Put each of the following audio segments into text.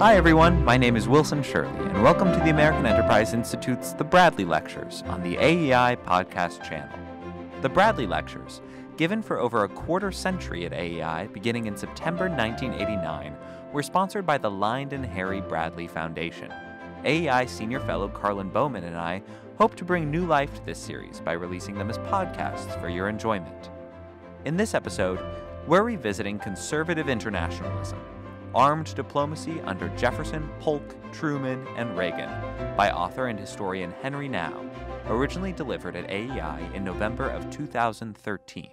Hi everyone, my name is Wilson Shirley, and welcome to the American Enterprise Institute's The Bradley Lectures on the AEI podcast channel. The Bradley Lectures, given for over a quarter century at AEI beginning in September 1989, were sponsored by the Lyndon Harry Bradley Foundation. AEI Senior Fellow Carlin Bowman and I hope to bring new life to this series by releasing them as podcasts for your enjoyment. In this episode, we're revisiting conservative internationalism, armed diplomacy under Jefferson, Polk, Truman, and Reagan, by author and historian Henry Nau, originally delivered at AEI in November of 2013.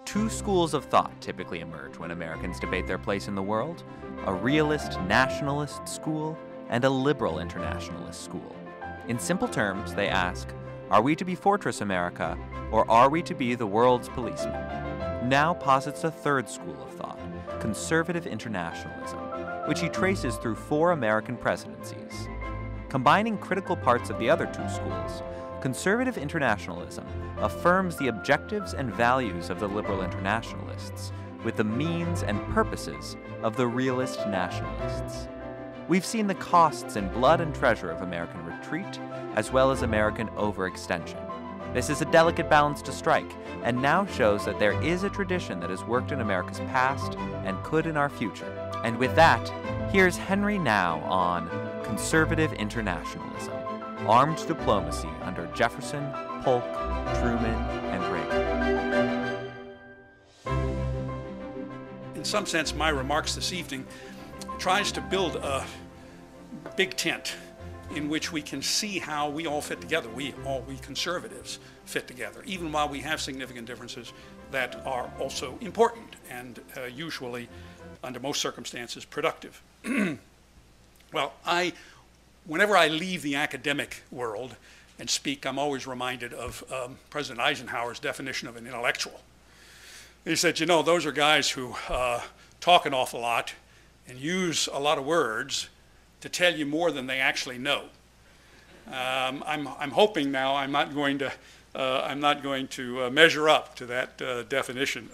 Two schools of thought typically emerge when Americans debate their place in the world: a realist nationalist school and a liberal internationalist school. In simple terms, they ask, are we to be Fortress America, or are we to be the world's policeman? Nau posits a third school of thought, conservative internationalism, which he traces through 4 American presidencies. Combining critical parts of the other two schools, conservative internationalism affirms the objectives and values of the liberal internationalists with the means and purposes of the realist nationalists. We've seen the costs in blood and treasure of American retreat, as well as American overextension. This is a delicate balance to strike, and now shows that there is a tradition that has worked in America's past and could in our future. And with that, here's Henry Nau on conservative internationalism, armed diplomacy under Jefferson, Polk, Truman, and Reagan. In some sense, my remarks this evening tries to build a big tent in which we can see how we all fit together, we conservatives fit together, even while we have significant differences that are also important and usually, under most circumstances, productive. Well, whenever I leave the academic world and speak, I'm always reminded of President Eisenhower's definition of an intellectual. He said, you know, those are guys who talk an awful lot and use a lot of words to tell you more than they actually know. I'm hoping now I'm not going to measure up to that definition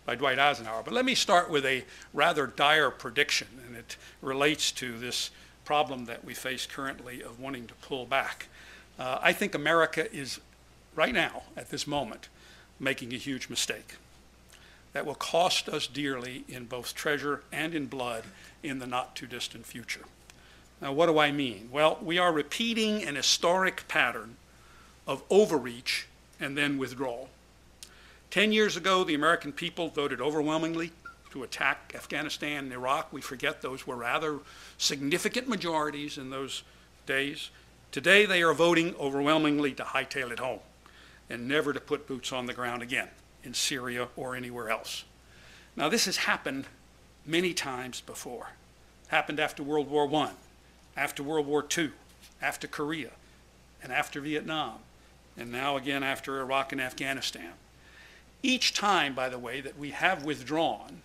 by Dwight Eisenhower. But let me start with a rather dire prediction, and it relates to this problem that we face currently of wanting to pull back. I think America is, right now, at this moment, making a huge mistake that will cost us dearly in both treasure and in blood in the not too distant future. Now, what do I mean? Well, we are repeating an historic pattern of overreach and then withdrawal. 10 years ago, the American people voted overwhelmingly to attack Afghanistan and Iraq. We forget those were rather significant majorities in those days. Today, they are voting overwhelmingly to hightail it home and never to put boots on the ground again in Syria or anywhere else. Now, this has happened many times before. It happened after World War I, after World War II, after Korea, and after Vietnam, and now again after Iraq and Afghanistan. Each time, by the way, that we have withdrawn,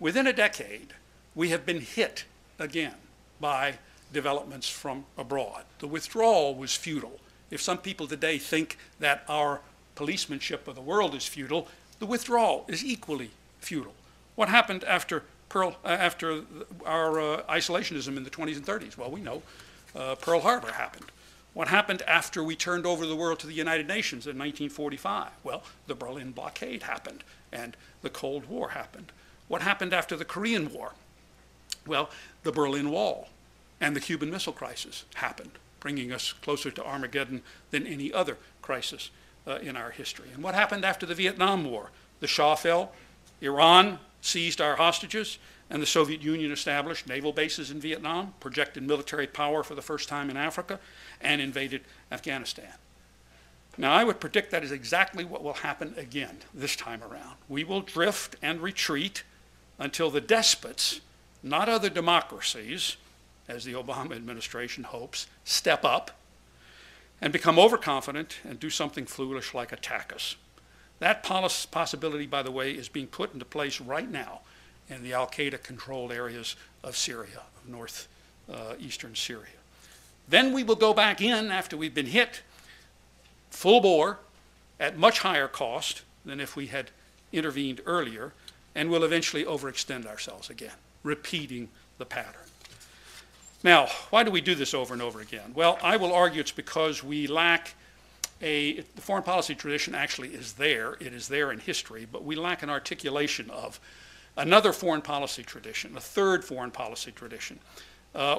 within a decade, we have been hit again by developments from abroad. The withdrawal was futile. If some people today think that our policemanship of the world is futile, the withdrawal is equally futile. What happened after our isolationism in the 20s and 30s? Well, we know Pearl Harbor happened. What happened after we turned over the world to the United Nations in 1945? Well, the Berlin blockade happened and the Cold War happened. What happened after the Korean War? Well, the Berlin Wall and the Cuban Missile Crisis happened, bringing us closer to Armageddon than any other crisis in our history. And what happened after the Vietnam War? The Shah fell, Iran seized our hostages, and the Soviet Union established naval bases in Vietnam, projected military power for the first time in Africa, and invaded Afghanistan. Now, I would predict that is exactly what will happen again this time around. We will drift and retreat until the despots, not other democracies, as the Obama administration hopes, step up and become overconfident and do something foolish like attack us. That possibility, by the way, is being put into place right now in the al-Qaeda-controlled areas of Syria, of northeastern Syria. Then we will go back in after we've been hit full bore at much higher cost than if we had intervened earlier, and we'll eventually overextend ourselves again, repeating the pattern. Now, why do we do this over and over again? Well, I will argue it's because we lack the foreign policy tradition actually is there. It is there in history, but we lack an articulation of another foreign policy tradition, a third foreign policy tradition,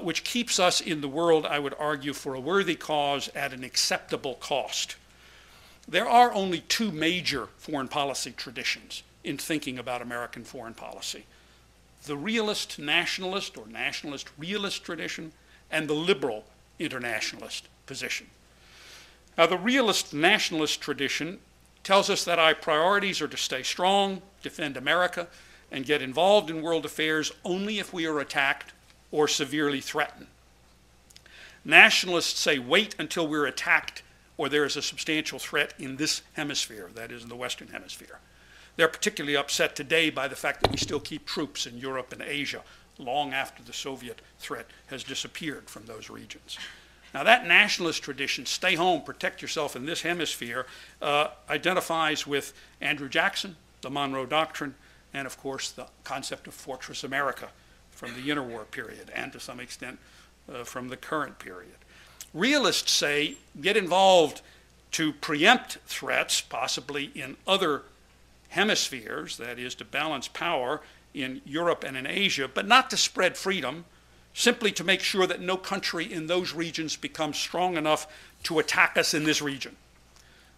which keeps us in the world, I would argue, for a worthy cause at an acceptable cost. There are only two major foreign policy traditions in thinking about American foreign policy: the realist nationalist or nationalist realist tradition, and the liberal internationalist position. Now, the realist nationalist tradition tells us that our priorities are to stay strong, defend America, and get involved in world affairs only if we are attacked or severely threatened. Nationalists say wait until we're attacked or there is a substantial threat in this hemisphere, that is in the Western Hemisphere. They're particularly upset today by the fact that we still keep troops in Europe and Asia long after the Soviet threat has disappeared from those regions. Now, that nationalist tradition, stay home, protect yourself in this hemisphere, identifies with Andrew Jackson, the Monroe Doctrine, and of course the concept of Fortress America from the interwar period and to some extent from the current period. Realists say get involved to preempt threats, possibly in other hemispheres, that is to balance power in Europe and in Asia, but not to spread freedom, simply to make sure that no country in those regions becomes strong enough to attack us in this region.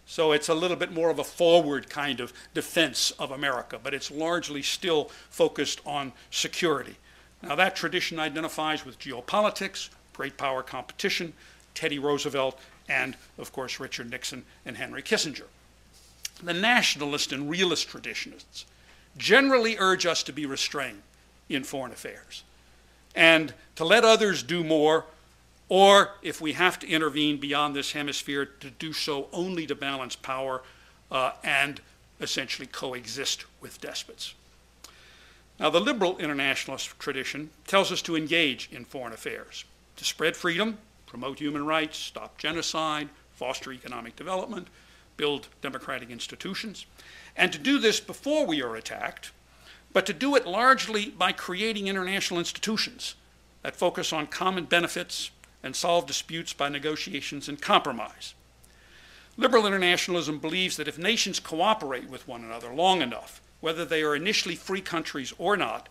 So it's a little bit more of a forward kind of defense of America, but it's largely still focused on security. Now, that tradition identifies with geopolitics, great power competition, Teddy Roosevelt, and of course Richard Nixon and Henry Kissinger. The nationalist and realist traditionists generally urge us to be restrained in foreign affairs and to let others do more, or if we have to intervene beyond this hemisphere, to do so only to balance power and essentially coexist with despots. Now, the liberal internationalist tradition tells us to engage in foreign affairs, to spread freedom, promote human rights, stop genocide, foster economic development, build democratic institutions, and to do this before we are attacked, but to do it largely by creating international institutions that focus on common benefits and solve disputes by negotiations and compromise. Liberal internationalism believes that if nations cooperate with one another long enough, whether they are initially free countries or not,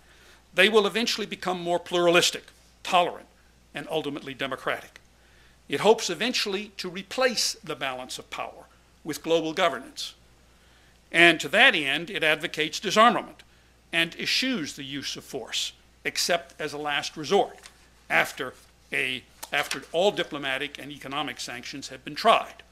they will eventually become more pluralistic, tolerant, and ultimately democratic. It hopes eventually to replace the balance of power with global governance. And to that end, it advocates disarmament and eschews the use of force, except as a last resort, after all diplomatic and economic sanctions have been tried.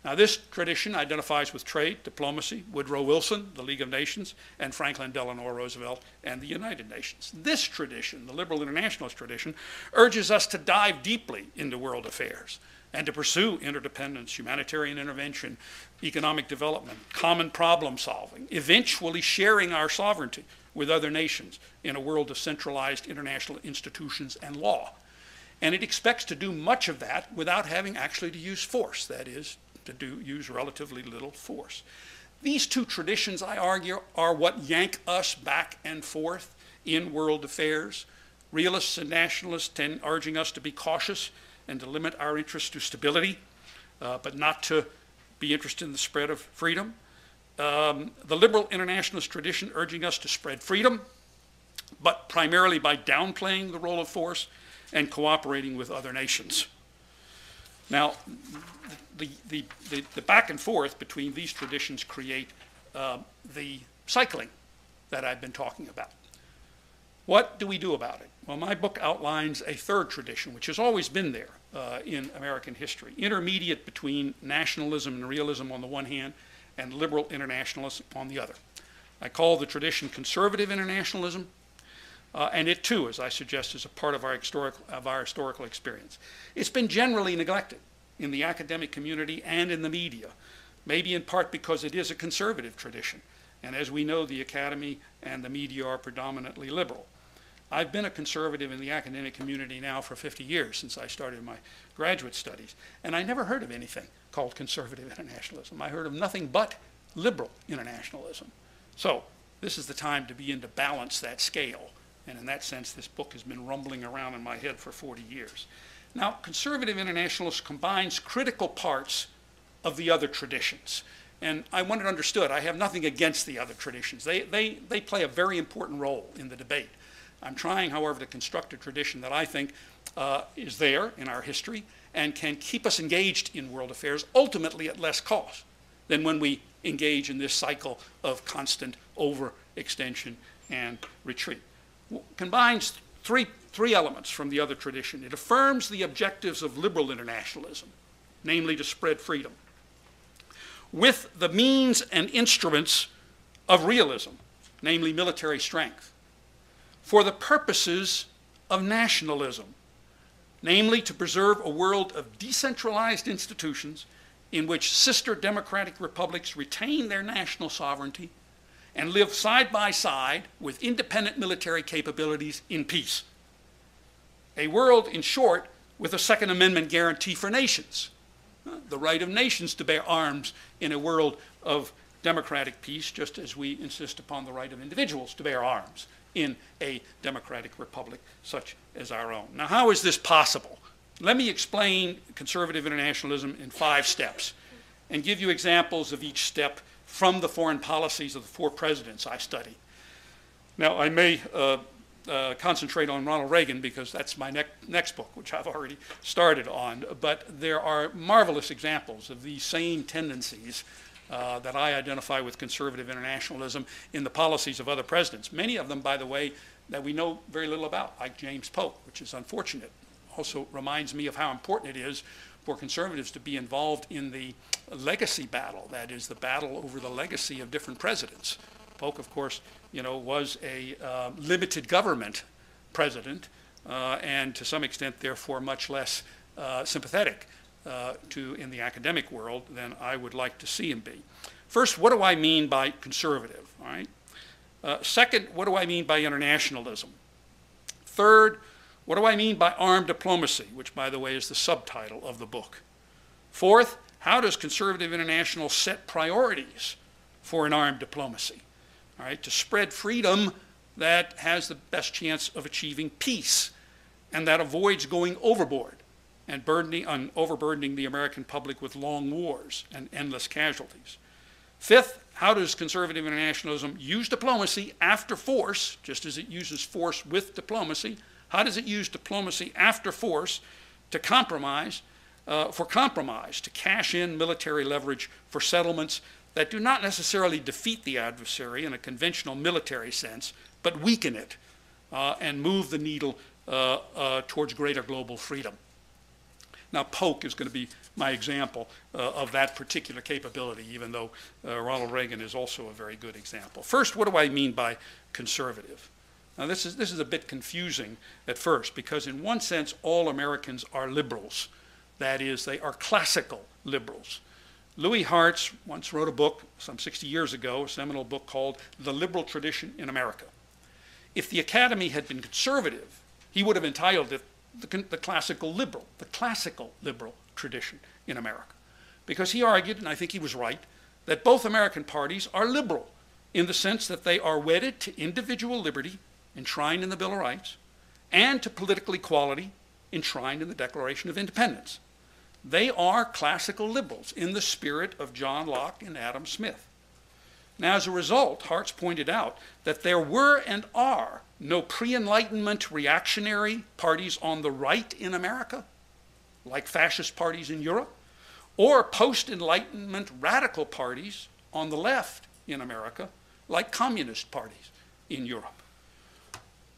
Now, this tradition identifies with trade, diplomacy, Woodrow Wilson, the League of Nations, and Franklin Delano Roosevelt and the United Nations. This tradition, the liberal internationalist tradition, urges us to dive deeply into world affairs and to pursue interdependence, humanitarian intervention, economic development, common problem solving, eventually sharing our sovereignty with other nations in a world of centralized international institutions and law. And it expects to do much of that without having actually to use force, that is, to use relatively little force. These two traditions, I argue, are what yank us back and forth in world affairs. Realists and nationalists tend urging us to be cautious and to limit our interest to stability, but not to be interested in the spread of freedom. The liberal internationalist tradition urging us to spread freedom, but primarily by downplaying the role of force and cooperating with other nations. Now, the back and forth between these traditions create the cycling that I've been talking about. What do we do about it? Well, my book outlines a third tradition, which has always been there in American history, intermediate between nationalism and realism on the one hand, and liberal internationalism on the other. I call the tradition conservative internationalism, and it too, as I suggest, is a part of our historical experience. It's been generally neglected in the academic community and in the media, maybe in part because it is a conservative tradition. And as we know, the academy and the media are predominantly liberal. I've been a conservative in the academic community now for 50 years, since I started my graduate studies, and I never heard of anything called conservative internationalism. I heard of nothing but liberal internationalism. So this is the time to begin to balance that scale And in that sense, this book has been rumbling around in my head for 40 years. Now, conservative internationalism combines critical parts of the other traditions. And I want it understood, I have nothing against the other traditions. They play a very important role in the debate. I'm trying, however, to construct a tradition that I think is there in our history and can keep us engaged in world affairs, ultimately at less cost than when we engage in this cycle of constant overextension and retreat. Combines three elements from the other tradition. It affirms the objectives of liberal internationalism, namely to spread freedom, with the means and instruments of realism, namely military strength, for the purposes of nationalism, namely to preserve a world of decentralized institutions in which sister democratic republics retain their national sovereignty and live side by side with independent military capabilities in peace. A world, in short, with a Second Amendment guarantee for nations, the right of nations to bear arms in a world of democratic peace, just as we insist upon the right of individuals to bear arms in a democratic republic such as our own. Now, how is this possible? Let me explain conservative internationalism in 5 steps and give you examples of each step from the foreign policies of the 4 presidents I study. Now, I may concentrate on Ronald Reagan because that's my next book, which I've already started on, but there are marvelous examples of these same tendencies that I identify with conservative internationalism in the policies of other presidents. Many of them, by the way, that we know very little about, like James Polk, which is unfortunate. Also reminds me of how important it is for conservatives to be involved in the legacy battle, that is, the battle over the legacy of different presidents. Polk, of course, was a limited government president, and to some extent, therefore, much less sympathetic in the academic world than I would like to see him be. First, what do I mean by conservative? All right. Second, what do I mean by internationalism? Third, what do I mean by armed diplomacy, which, by the way, is the subtitle of the book? Fourth, how does conservative international set priorities for an armed diplomacy? All right, to spread freedom that has the best chance of achieving peace and that avoids going overboard and overburdening the American public with long wars and endless casualties. Fifth, how does conservative internationalism use diplomacy after force, just as it uses force with diplomacy? How does it use diplomacy after force to compromise, to cash in military leverage for settlements that do not necessarily defeat the adversary in a conventional military sense, but weaken it and move the needle towards greater global freedom? Now, Polk is going to be my example of that particular capability, even though Ronald Reagan is also a very good example. First, what do I mean by conservative? Now, this is a bit confusing at first, because in one sense, all Americans are liberals. That is, they are classical liberals. Louis Hartz once wrote a book some 60 years ago, a seminal book called The Liberal Tradition in America. If the Academy had been conservative, he would have entitled it the classical liberal tradition in America. Because he argued, and I think he was right, that both American parties are liberal in the sense that they are wedded to individual liberty enshrined in the Bill of Rights and to political equality enshrined in the Declaration of Independence. They are classical liberals in the spirit of John Locke and Adam Smith. Now, as a result, Hartz pointed out that there were and are no pre-Enlightenment reactionary parties on the right in America, like fascist parties in Europe, or post-Enlightenment radical parties on the left in America, like communist parties in Europe.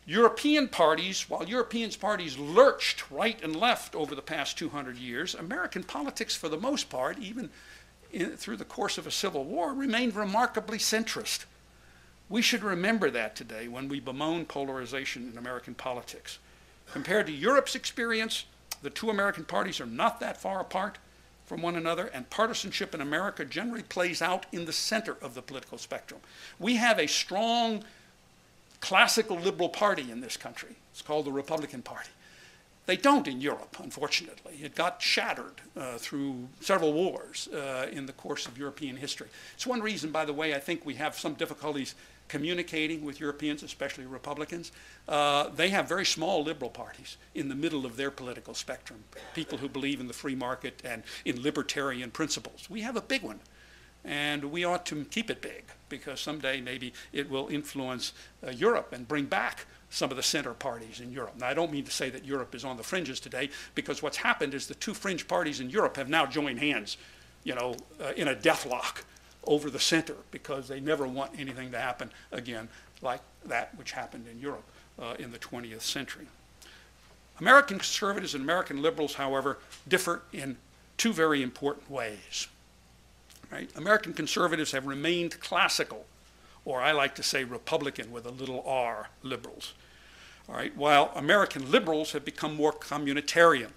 European parties, while European parties lurched right and left over the past 200 years, American politics, for the most part, even through the course of a civil war, remained remarkably centrist. We should remember that today when we bemoan polarization in American politics. Compared to Europe's experience, the two American parties are not that far apart from one another, and partisanship in America generally plays out in the center of the political spectrum. We have a strong classical liberal party in this country. It's called the Republican Party. They don't in Europe, unfortunately. It got shattered through several wars in the course of European history. It's one reason, by the way, I think we have some difficulties communicating with Europeans, especially Republicans, they have very small liberal parties in the middle of their political spectrum, people who believe in the free market and in libertarian principles. We have a big one, and we ought to keep it big, because someday maybe it will influence Europe and bring back some of the center parties in Europe. Now, I don't mean to say that Europe is on the fringes today, because what's happened is the two fringe parties in Europe have now joined hands, in a deathlock over the center, because they never want anything to happen again like that which happened in Europe in the 20th century. American conservatives and American liberals, however, differ in two very important ways. Right? American conservatives have remained classical, or I like to say Republican with a little r, liberals. All right? While American liberals have become more communitarian,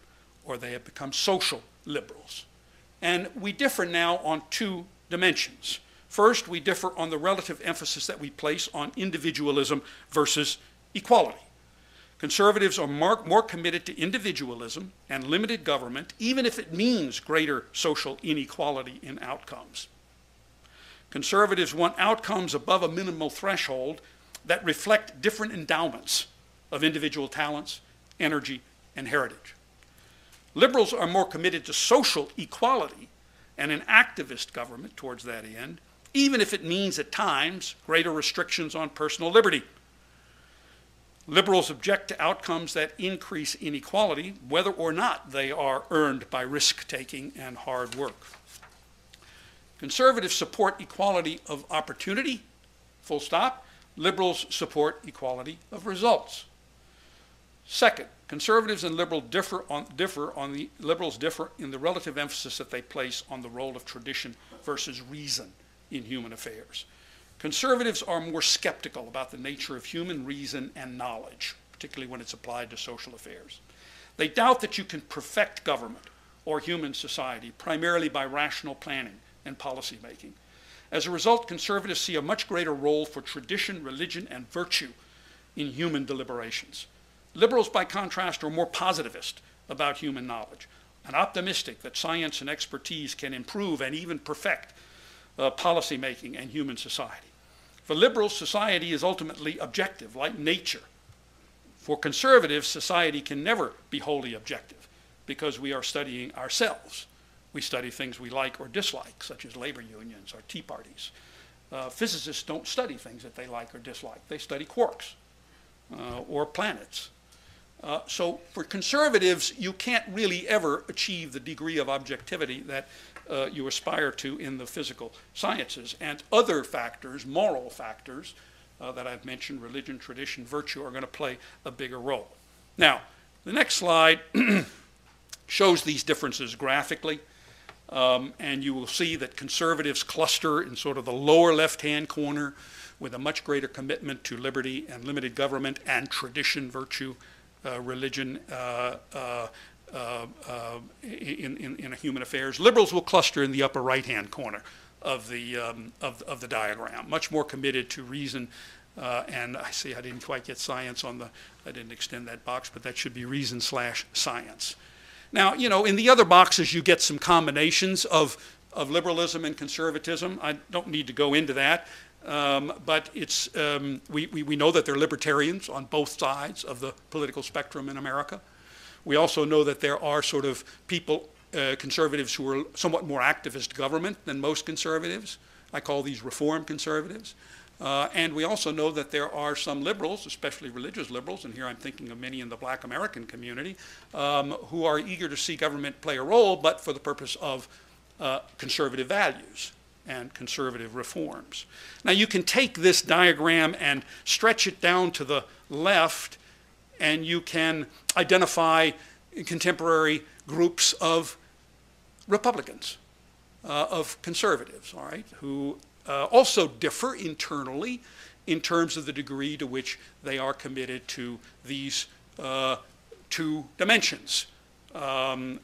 or they have become social liberals. And we differ now on two dimensions. First, we differ on the relative emphasis that we place on individualism versus equality. Conservatives are more committed to individualism and limited government, even if it means greater social inequality in outcomes. Conservatives want outcomes above a minimal threshold that reflect different endowments of individual talents, energy, and heritage. Liberals are more committed to social equality and an activist government towards that end, even if it means at times greater restrictions on personal liberty. Liberals object to outcomes that increase inequality, whether or not they are earned by risk-taking and hard work. Conservatives support equality of opportunity, full stop. Liberals support equality of results. Second, conservatives and liberals differ in the relative emphasis that they place on the role of tradition versus reason in human affairs. Conservatives are more skeptical about the nature of human reason and knowledge, particularly when it's applied to social affairs. They doubt that you can perfect government or human society primarily by rational planning and policy making. As a result, conservatives see a much greater role for tradition, religion, and virtue in human deliberations. Liberals, by contrast, are more positivist about human knowledge and optimistic that science and expertise can improve and even perfect policy making and human society. For liberals, society is ultimately objective, like nature. For conservatives, society can never be wholly objective because we are studying ourselves. We study things we like or dislike, such as labor unions or tea parties. Physicists don't study things that they like or dislike. They study quarks or planets. So for conservatives, you can't really ever achieve the degree of objectivity that you aspire to in the physical sciences. And other factors, moral factors, that I've mentioned, religion, tradition, virtue, are going to play a bigger role. Now, the next slide shows these differences graphically. And you will see that conservatives cluster in sort of the lower left-hand corner with a much greater commitment to liberty and limited government and tradition, virtue, religion in human affairs. Liberals will cluster in the upper right-hand corner of the diagram, much more committed to reason. And I see I didn't quite get science on I didn't extend that box, but that should be reason/science. Now, in the other boxes, you get some combinations of liberalism and conservatism. I don't need to go into that, but it's, we know that there are libertarians on both sides of the political spectrum in America. We also know that there are sort of people, conservatives, who are somewhat more activist government than most conservatives. I call these reform conservatives. And we also know that there are some liberals, especially religious liberals, and here I'm thinking of many in the Black American community, who are eager to see government play a role, but for the purpose of conservative values and conservative reforms. Now, you can take this diagram and stretch it down to the left, and you can identify contemporary groups of Republicans, of conservatives, all right, who also differ internally in terms of the degree to which they are committed to these two dimensions. Again,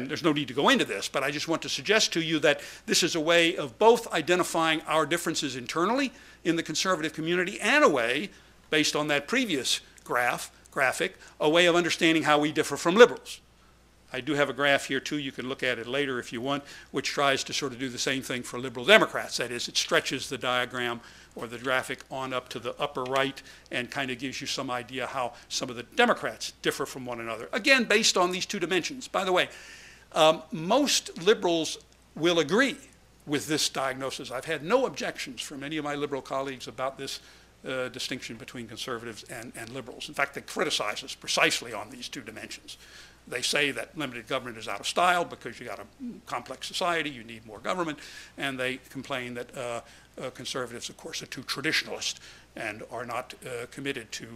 there's no need to go into this, but I just want to suggest to you that this is a way of both identifying our differences internally in the conservative community and a way, based on that previous graphic, a way of understanding how we differ from liberals. I do have a graph here too, you can look at it later if you want, which tries to sort of do the same thing for liberal Democrats. That is, it stretches the diagram or the graphic on up to the upper right and kind of gives you some idea how some of the Democrats differ from one another. Again, based on these two dimensions. By the way, most liberals will agree with this diagnosis. I've had no objections from any of my liberal colleagues about this distinction between conservatives and liberals. In fact, they criticize us precisely on these two dimensions. They say that limited government is out of style because you got a complex society, you need more government, and they complain that conservatives, of course, are too traditionalist and are not committed to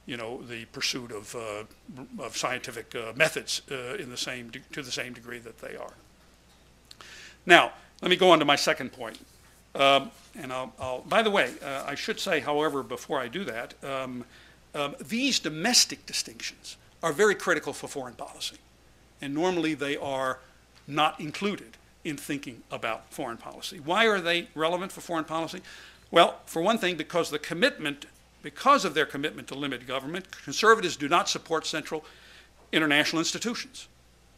the pursuit of scientific methods to the same degree that they are. Now, let me go on to my second point. And by the way, I should say, however, before I do that, these domestic distinctions are very critical for foreign policy. And normally they are not included in thinking about foreign policy. Why are they relevant for foreign policy? Well, for one thing, because of their commitment to limited government, conservatives do not support central international institutions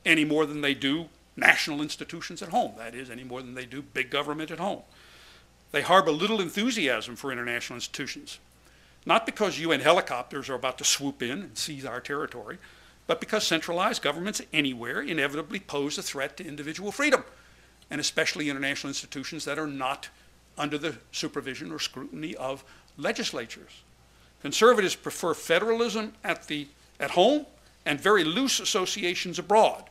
any more than they do national institutions at home. That is, any more than they do big government at home. They harbor little enthusiasm for international institutions, not because UN helicopters are about to swoop in and seize our territory, but because centralized governments anywhere inevitably pose a threat to individual freedom, and especially international institutions that are not under the supervision or scrutiny of legislatures. Conservatives prefer federalism at home and very loose associations abroad,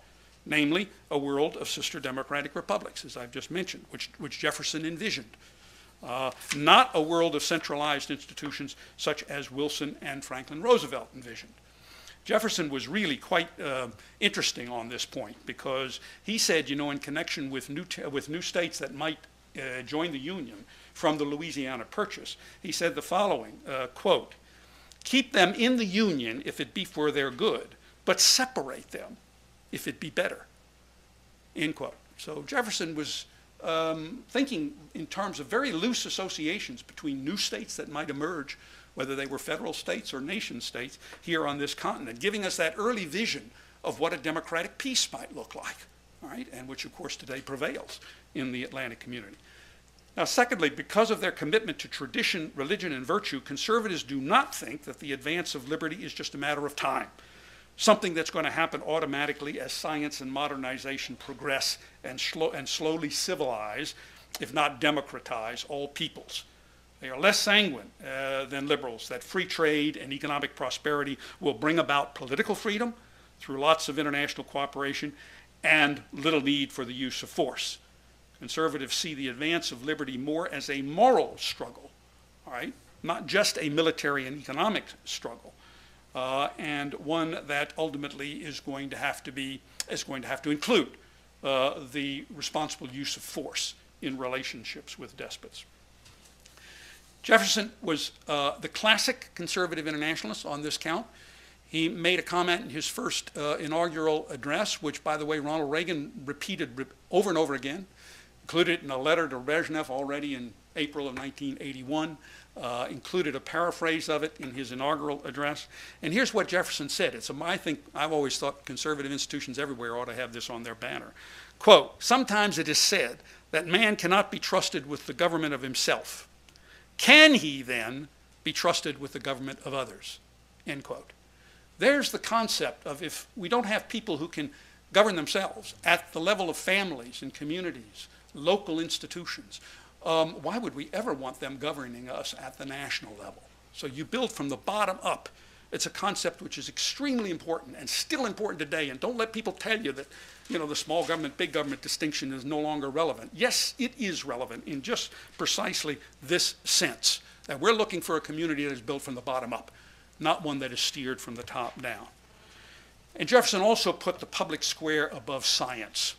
namely a world of sister democratic republics, as I've just mentioned, which Jefferson envisioned. Not a world of centralized institutions such as Wilson and Franklin Roosevelt envisioned. Jefferson was really quite interesting on this point because he said, in connection with new states that might join the Union from the Louisiana Purchase, he said the following, quote, "Keep them in the Union if it be for their good, but separate them if it be better," end quote. So Jefferson was thinking in terms of very loose associations between new states that might emerge, whether they were federal states or nation states here on this continent, giving us that early vision of what a democratic peace might look like, all right, and which of course today prevails in the Atlantic community. Now, secondly, because of their commitment to tradition, religion, and virtue, conservatives do not think that the advance of liberty is just a matter of time, something that's going to happen automatically as science and modernization progress and slowly civilize, if not democratize, all peoples. They are less sanguine than liberals that free trade and economic prosperity will bring about political freedom through lots of international cooperation and little need for the use of force. Conservatives see the advance of liberty more as a moral struggle, all right, not just a military and economic struggle. And one that ultimately is going to have to include the responsible use of force in relationships with despots. Jefferson was the classic conservative internationalist on this count. He made a comment in his first inaugural address, which, by the way, Ronald Reagan repeated over and over again, included it in a letter to Brezhnev already in April of 1981. Included a paraphrase of it in his inaugural address. And here's what Jefferson said. I think I've always thought conservative institutions everywhere ought to have this on their banner. Quote, "Sometimes it is said that man cannot be trusted with the government of himself. Can he then be trusted with the government of others?" End quote. There's the concept of, if we don't have people who can govern themselves at the level of families and communities, local institutions, why would we ever want them governing us at the national level? So you build from the bottom up. It's a concept which is extremely important and still important today. And don't let people tell you that, the small government, big government distinction is no longer relevant. Yes, it is relevant in just precisely this sense, that we're looking for a community that is built from the bottom up, not one that is steered from the top down. And Jefferson also put the public square above science.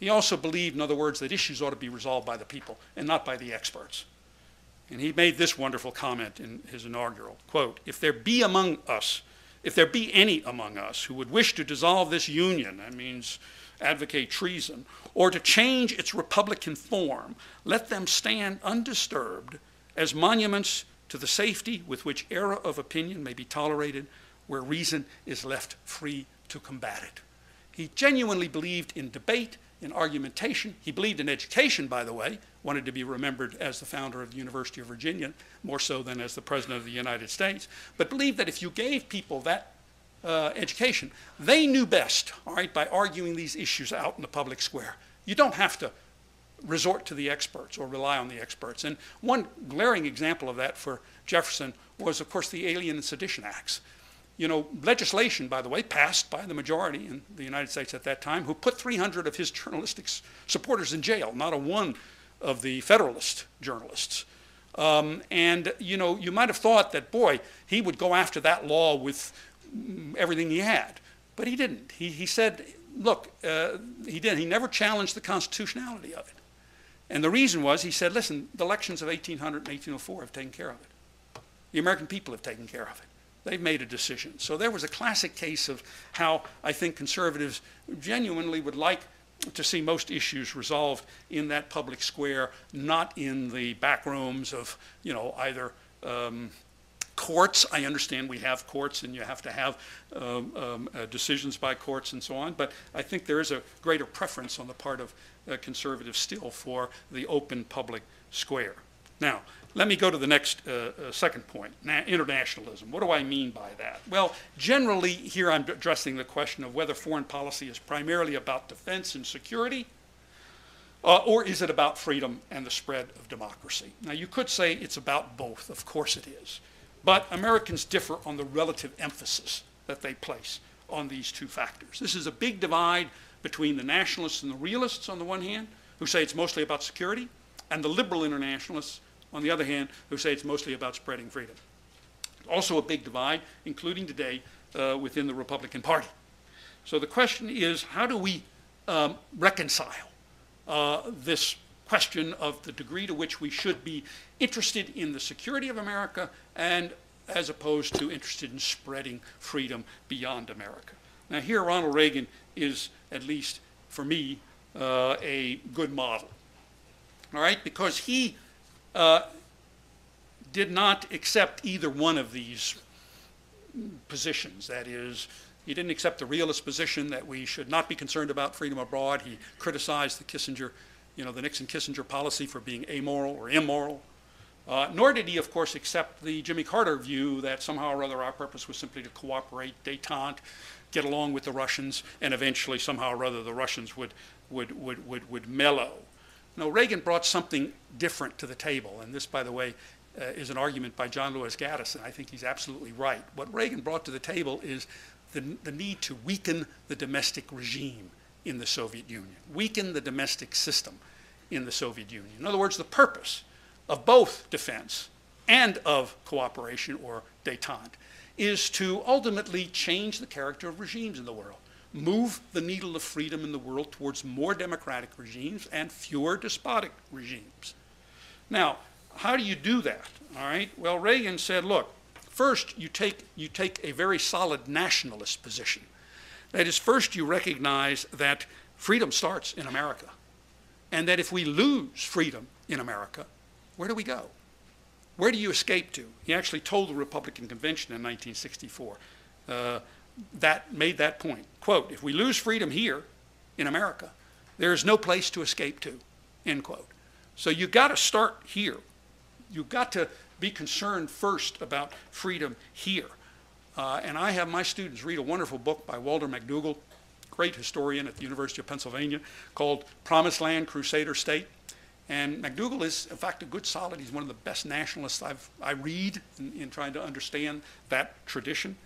He also believed, in other words, that issues ought to be resolved by the people and not by the experts. And he made this wonderful comment in his inaugural, quote, if there be any among us who would wish to dissolve this union," that means advocate treason, "or to change its republican form, let them stand undisturbed as monuments to the safety with which error of opinion may be tolerated, where reason is left free to combat it." He genuinely believed in debate, in argumentation. He believed in education, by the way, wanted to be remembered as the founder of the University of Virginia, more so than as the President of the United States, but believed that if you gave people that education, they knew best, all right, by arguing these issues out in the public square. You don't have to resort to the experts or rely on the experts. And one glaring example of that for Jefferson was, of course, the Alien and Sedition Acts. You know, legislation, by the way, passed by the majority in the United States at that time, who put 300 of his journalistic supporters in jail, not a one of the Federalist journalists. And, you know, you might have thought that, boy, he would go after that law with everything he had. But he didn't. He said, look, he never challenged the constitutionality of it. And the reason was, he said, listen, the elections of 1800 and 1804 have taken care of it. The American people have taken care of it. They've made a decision. So there was a classic case of how I think conservatives genuinely would like to see most issues resolved in that public square, not in the back rooms of, you know, either courts. I understand we have courts and you have to have decisions by courts and so on, but I think there is a greater preference on the part of conservatives still for the open public square. Now, let me go to the next second point, internationalism. What do I mean by that? Well, generally here I'm addressing the question of whether foreign policy is primarily about defense and security, or is it about freedom and the spread of democracy? Now, you could say it's about both. Of course it is. But Americans differ on the relative emphasis that they place on these two factors. This is a big divide between the nationalists and the realists on the one hand, who say it's mostly about security, and the liberal internationalists on the other hand, who say it's mostly about spreading freedom. Also a big divide, including today, within the Republican Party. So the question is, how do we reconcile this question of the degree to which we should be interested in the security of America and as opposed to interested in spreading freedom beyond America? Now here Ronald Reagan is, at least for me, a good model. All right, because he did not accept either one of these positions. That is, he didn't accept the realist position that we should not be concerned about freedom abroad. He criticized the Kissinger, you know, the Nixon-Kissinger policy for being amoral or immoral. Nor did he, of course, accept the Jimmy Carter view that somehow or other our purpose was simply to cooperate, détente, get along with the Russians, and eventually somehow or other the Russians would mellow. No, Reagan brought something different to the table, and this, by the way, is an argument by John Lewis Gaddis, and I think he's absolutely right. What Reagan brought to the table is the need to weaken the domestic regime in the Soviet Union, weaken the domestic system in the Soviet Union. In other words, the purpose of both defense and of cooperation or détente is to ultimately change the character of regimes in the world, move the needle of freedom in the world towards more democratic regimes and fewer despotic regimes. Now, how do you do that? All right. Well, Reagan said, look, first you take a very solid nationalist position. That is, first you recognize that freedom starts in America, and that if we lose freedom in America, where do we go? Where do you escape to? He actually told the Republican Convention in 1964 made that point. Quote, if we lose freedom here in America, there is no place to escape to, end quote. So you've got to start here. You've got to be concerned first about freedom here. And I have my students read a wonderful book by Walter McDougall, great historian at the University of Pennsylvania, called Promised Land, Crusader State. And McDougall is, in fact, a good solid. He's one of the best nationalists I read in trying to understand that tradition.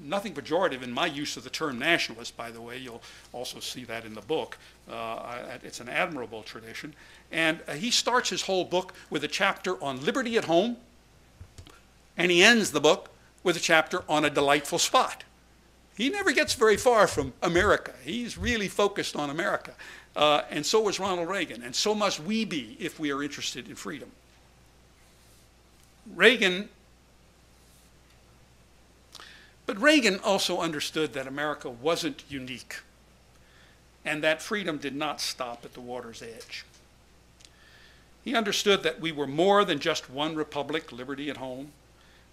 Nothing pejorative in my use of the term nationalist, by the way. You'll also see that in the book. It's an admirable tradition. And he starts his whole book with a chapter on liberty at home, and he ends the book with a chapter on a delightful spot. He never gets very far from America. He's really focused on America. And so was Ronald Reagan, and so must we be if we are interested in freedom. But Reagan also understood that America wasn't unique, and that freedom did not stop at the water's edge. He understood that we were more than just one republic, liberty at home,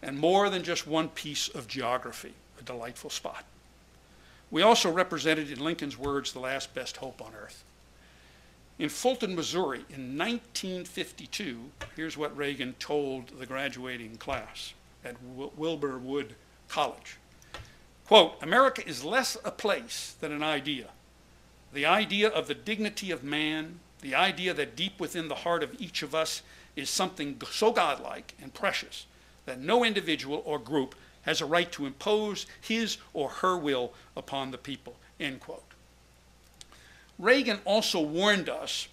and more than just one piece of geography, a delightful spot. We also represented, in Lincoln's words, the last best hope on earth. In Fulton, Missouri, in 1952, here's what Reagan told the graduating class at Wilbur Wood College. Quote, "America is less a place than an idea. The idea of the dignity of man, the idea that deep within the heart of each of us is something so godlike and precious that no individual or group has a right to impose his or her will upon the people," end quote. Reagan also warned us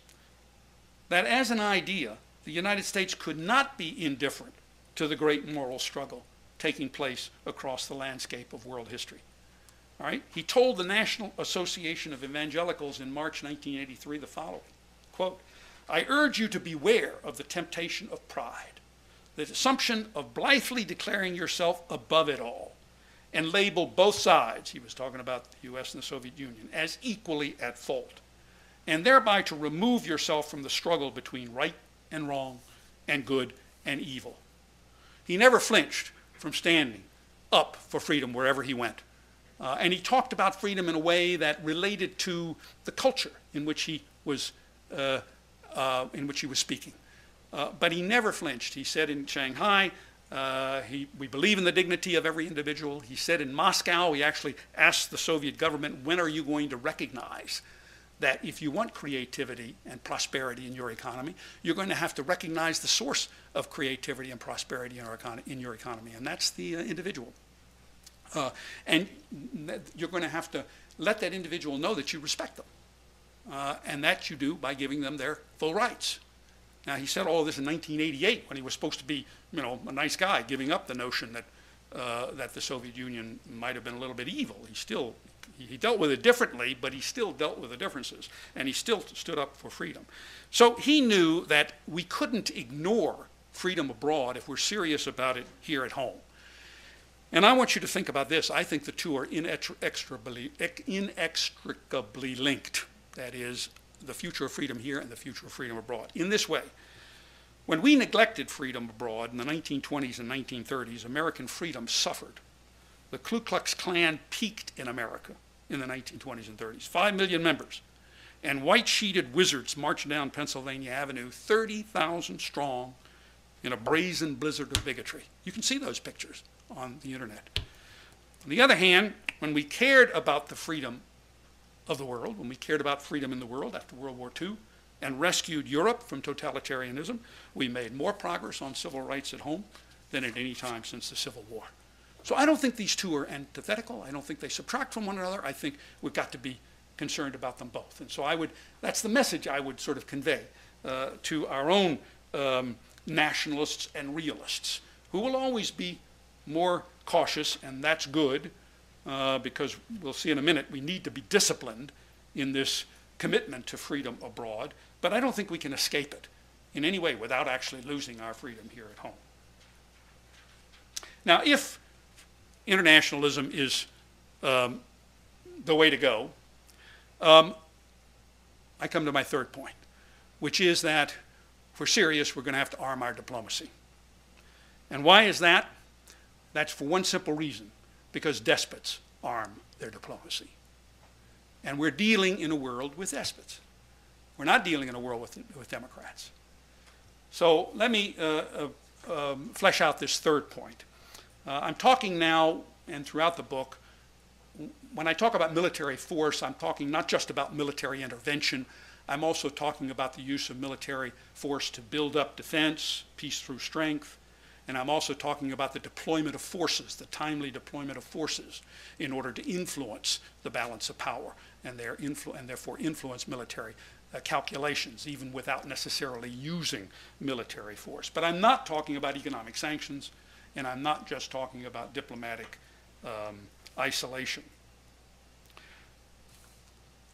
that as an idea, the United States could not be indifferent to the great moral struggle taking place across the landscape of world history. All right? He told the National Association of Evangelicals in March 1983 the following, quote, "I urge you to beware of the temptation of pride, the assumption of blithely declaring yourself above it all, and label both sides," he was talking about the US and the Soviet Union, "as equally at fault, and thereby to remove yourself from the struggle between right and wrong and good and evil." He never flinched from standing up for freedom wherever he went. And he talked about freedom in a way that related to the culture in which he was speaking. But he never flinched. He said in Shanghai, we believe in the dignity of every individual. He said in Moscow, he actually asked the Soviet government, when are you going to recognize that if you want creativity and prosperity in your economy, you're going to have to recognize the source of creativity and prosperity in your economy, and that's the individual. And you're going to have to let that individual know that you respect them, and that you do by giving them their full rights. Now, he said all of this in 1988 when he was supposed to be, a nice guy, giving up the notion that that the Soviet Union might have been a little bit evil. He dealt with it differently, but he still dealt with the differences, and he still stood up for freedom. So he knew that we couldn't ignore freedom abroad if we're serious about it here at home. And I want you to think about this. I think the two are inextricably linked. That is, the future of freedom here and the future of freedom abroad. In this way, when we neglected freedom abroad in the 1920s and 1930s, American freedom suffered. The Ku Klux Klan peaked in America in the 1920s and 30s, 5 million members, and white-sheeted wizards marched down Pennsylvania Avenue, 30,000 strong, in a brazen blizzard of bigotry. You can see those pictures on the internet. On the other hand, when we cared about the freedom of the world, when we cared about freedom in the world after World War II and rescued Europe from totalitarianism, we made more progress on civil rights at home than at any time since the Civil War. So I don't think these two are antithetical. I don't think they subtract from one another. I think we've got to be concerned about them both. And so that's the message I would sort of convey to our own nationalists and realists, who will always be more cautious, and that's good, because we'll see in a minute, we need to be disciplined in this commitment to freedom abroad, but I don't think we can escape it in any way without actually losing our freedom here at home. Now, if internationalism is the way to go, I come to my third point, which is that if we're serious, we're going to have to arm our diplomacy. And why is that? That's for one simple reason, because despots arm their diplomacy. And we're dealing in a world with despots. We're not dealing in a world with democrats. So let me flesh out this third point. I'm talking now, and throughout the book, when I talk about military force, I'm talking not just about military intervention. I'm also talking about the use of military force to build up defense, peace through strength. And I'm also talking about the deployment of forces, the timely deployment of forces in order to influence the balance of power and therefore influence military calculations, even without necessarily using military force. But I'm not talking about economic sanctions, and I'm not just talking about diplomatic isolation.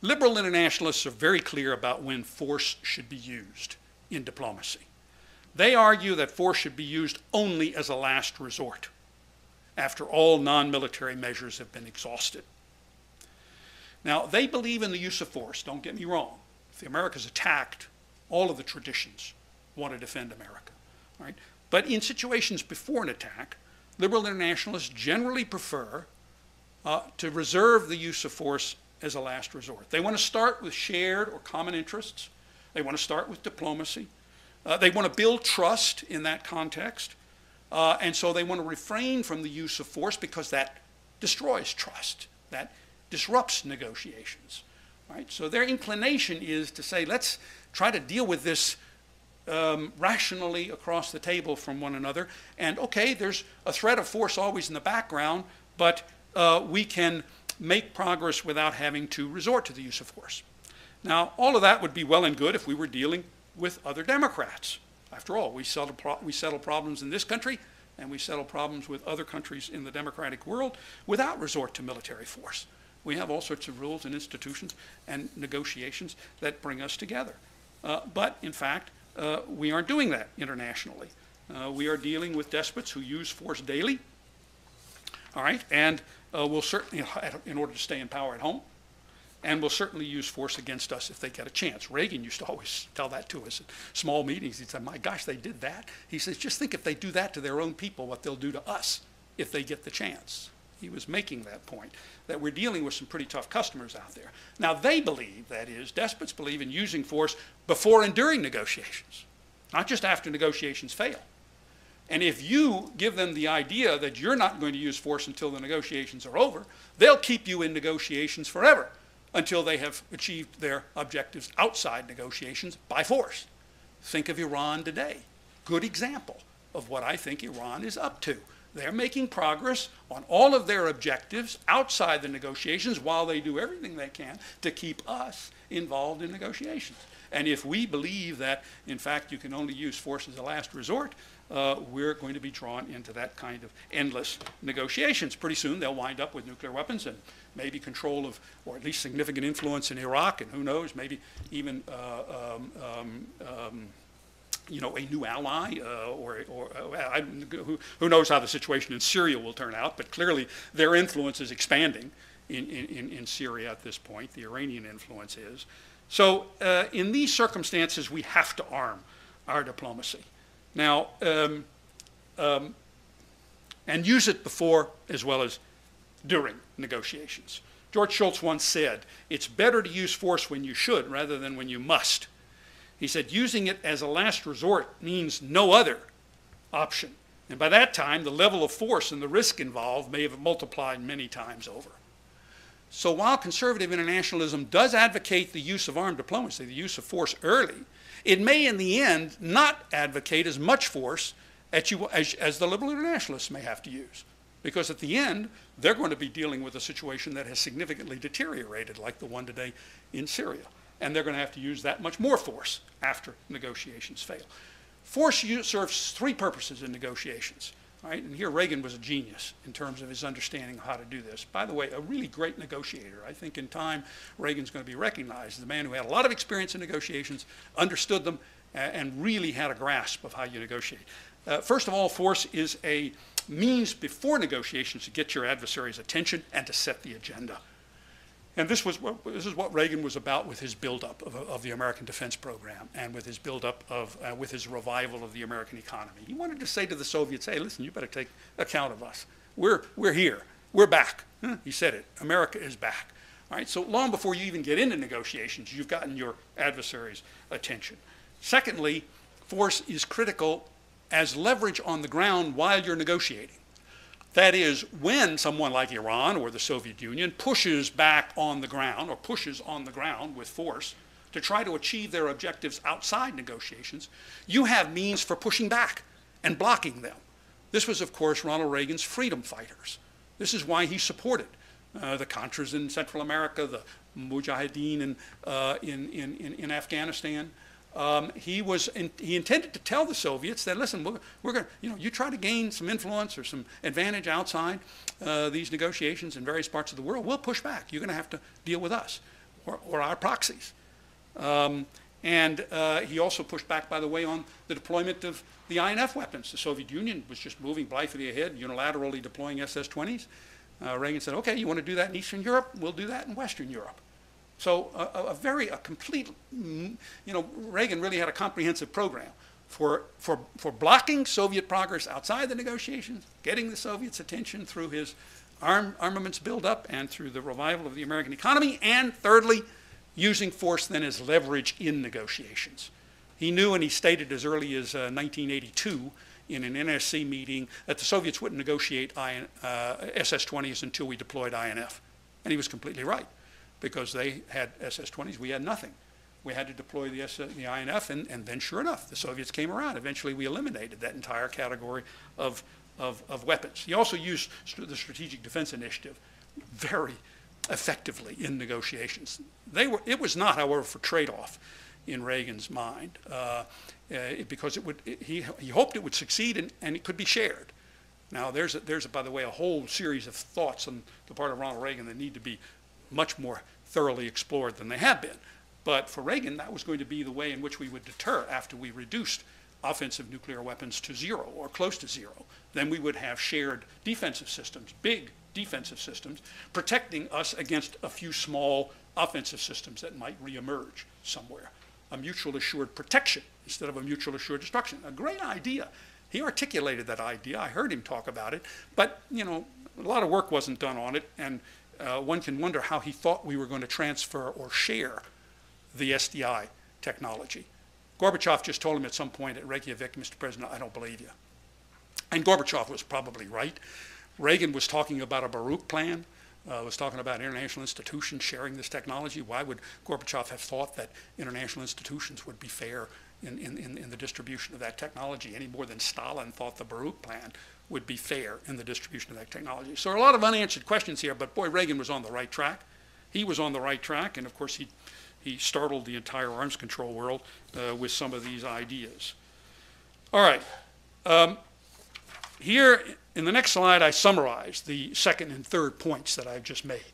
Liberal internationalists are very clear about when force should be used in diplomacy. They argue that force should be used only as a last resort, after all non-military measures have been exhausted. Now, they believe in the use of force, don't get me wrong. If America's attacked, all of the traditions want to defend America, right? But in situations before an attack, liberal internationalists generally prefer to reserve the use of force as a last resort. They want to start with shared or common interests. They want to start with diplomacy. They want to build trust in that context. And so they want to refrain from the use of force because that destroys trust. That disrupts negotiations. Right? So their inclination is to say, let's try to deal with this rationally across the table from one another. And okay, there's a threat of force always in the background, but we can make progress without having to resort to the use of force. Now, all of that would be well and good if we were dealing with other Democrats. After all, we settle problems in this country, and we settle problems with other countries in the democratic world without resort to military force. We have all sorts of rules and institutions and negotiations that bring us together. But in fact, we aren't doing that internationally. We are dealing with despots who use force daily, all right, and will certainly, in order to stay in power at home, and will certainly use force against us if they get a chance. Reagan used to always tell that to us at small meetings. He'd say, my gosh, they did that. He says, just think if they do that to their own people, what they'll do to us if they get the chance. He was making that point, that we're dealing with some pretty tough customers out there. Now, they believe, that is, despots believe in using force before and during negotiations, not just after negotiations fail. And if you give them the idea that you're not going to use force until the negotiations are over, they'll keep you in negotiations forever until they have achieved their objectives outside negotiations by force. Think of Iran today. Good example of what I think Iran is up to. They're making progress on all of their objectives outside the negotiations while they do everything they can to keep us involved in negotiations. And if we believe that, in fact, you can only use force as a last resort, we're going to be drawn into that kind of endless negotiations. Pretty soon they'll wind up with nuclear weapons and maybe control of, or at least significant influence in Iraq, and who knows, maybe even you know, a new ally, who knows how the situation in Syria will turn out, but clearly their influence is expanding in Syria at this point. The Iranian influence is. So in these circumstances, we have to arm our diplomacy. Now, and use it before as well as during negotiations. George Shultz once said, it's better to use force when you should rather than when you must. He said, using it as a last resort means no other option. And by that time, the level of force and the risk involved may have multiplied many times over. So while conservative internationalism does advocate the use of armed diplomacy, the use of force early, it may in the end not advocate as much force as the liberal internationalists may have to use. Because at the end, they're going to be dealing with a situation that has significantly deteriorated, like the one today in Syria. And they're going to have to use that much more force after negotiations fail. Force serves three purposes in negotiations. Right? And here Reagan was a genius in terms of his understanding of how to do this. By the way, a really great negotiator. I think in time, Reagan's going to be recognized as the man who had a lot of experience in negotiations, understood them, and really had a grasp of how you negotiate. First of all, force is a means before negotiations to get your adversary's attention and to set the agenda. And this is what Reagan was about with his buildup of the American defense program and with his buildup of, with his revival of the American economy. He wanted to say to the Soviets, hey, listen, you better take account of us. We're here. We're back. He said it. America is back. All right, so long before you even get into negotiations, you've gotten your adversary's attention. Secondly, force is critical as leverage on the ground while you're negotiating. That is, when someone like Iran or the Soviet Union pushes back on the ground or pushes on the ground with force to try to achieve their objectives outside negotiations, you have means for pushing back and blocking them. This was, of course, Ronald Reagan's freedom fighters. This is why he supported the Contras in Central America, the Mujahideen in Afghanistan. He intended to tell the Soviets that, listen, we're going to, you try to gain some influence or some advantage outside these negotiations in various parts of the world, we'll push back. You're going to have to deal with us or our proxies. And he also pushed back, by the way, on the deployment of the INF weapons. The Soviet Union was just moving blithely ahead, unilaterally deploying SS-20s. Reagan said, okay, you want to do that in Eastern Europe? We'll do that in Western Europe. So a complete, Reagan really had a comprehensive program for blocking Soviet progress outside the negotiations, getting the Soviets' attention through his armaments buildup and through the revival of the American economy, and thirdly, using force then as leverage in negotiations. He knew, and he stated as early as 1982 in an NSC meeting, that the Soviets wouldn't negotiate SS-20s until we deployed INF. And he was completely right, because they had SS-20s, we had nothing. We had to deploy the INF, and then sure enough, the Soviets came around. Eventually we eliminated that entire category of weapons. He also used the Strategic Defense Initiative very effectively in negotiations. It was not, however, for trade-off in Reagan's mind, because he hoped it would succeed and it could be shared. Now there's by the way, a whole series of thoughts on the part of Ronald Reagan that need to be much more thoroughly explored than they have been. But for Reagan, that was going to be the way in which we would deter after we reduced offensive nuclear weapons to zero or close to zero. Then we would have shared defensive systems, big defensive systems, protecting us against a few small offensive systems that might reemerge somewhere. A mutual assured protection instead of a mutual assured destruction. A great idea. He articulated that idea. I heard him talk about it, but a lot of work wasn't done on it, and one can wonder how he thought we were going to transfer or share the SDI technology. Gorbachev just told him at some point at Reykjavik, Mr. President, I don't believe you. And Gorbachev was probably right. Reagan was talking about a Baruch plan, was talking about international institutions sharing this technology. Why would Gorbachev have thought that international institutions would be fair in the distribution of that technology any more than Stalin thought the Baruch plan would be fair in the distribution of that technology? So a lot of unanswered questions here, but boy, Reagan was on the right track. He was on the right track, and of course he startled the entire arms control world with some of these ideas. All right. Here in the next slide, I summarize the second and third points that I've just made.